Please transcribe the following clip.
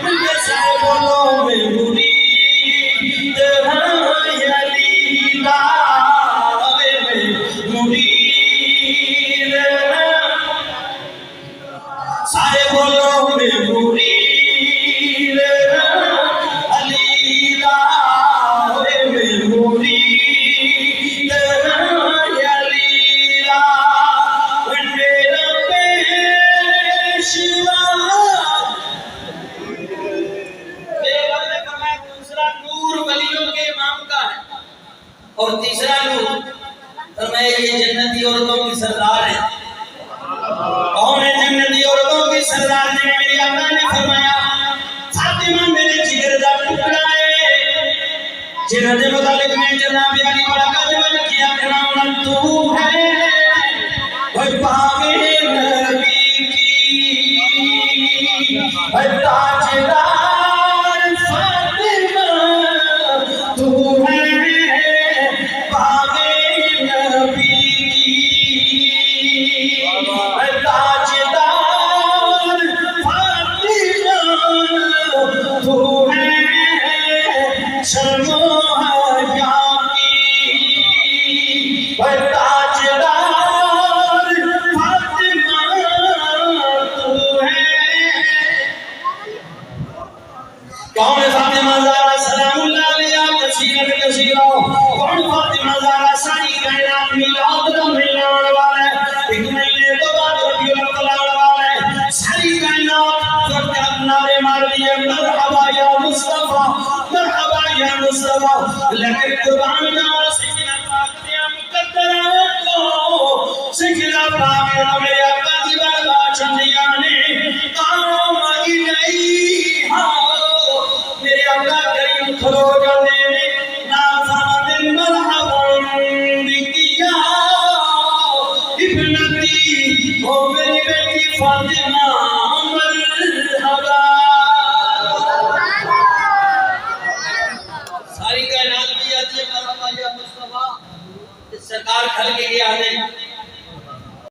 بولو میں مرید ہاں علی لا میں مرید سارے بولو میں مرید علی لا میں مرید علی لا میرا پیشوا اور تیسرا نور فرمایا یہ جنتی عورتوں کی سردار ہے. کون ہے جنتی عورتوں کی سردار؟ جنہیں میری آقا نے فرمایا فاطمہ میرے جگر دا ٹکڑا ہے. جنہاں دے متعلق میں جناب علی بڑا قدر کیا کھنا تو ہے وہ پاک نبی کی تاجدار فاطمہ تو ہے لیکن قرآن میں سکھنا پاکیاں مقدرہ کو سکھنا پاکیاں میرے آقا دی بارگاہ چندیاں نے قام الیہا میرے آقا کریم کھلو جانے نے نافان مرحبا بکیا ابنتی ہو میری بیٹی فاطمہ مرحبا. ساری کائنات بھی آتی ہے مرحبا یا مصطفیٰ. سرکار کھل کے گیا ہے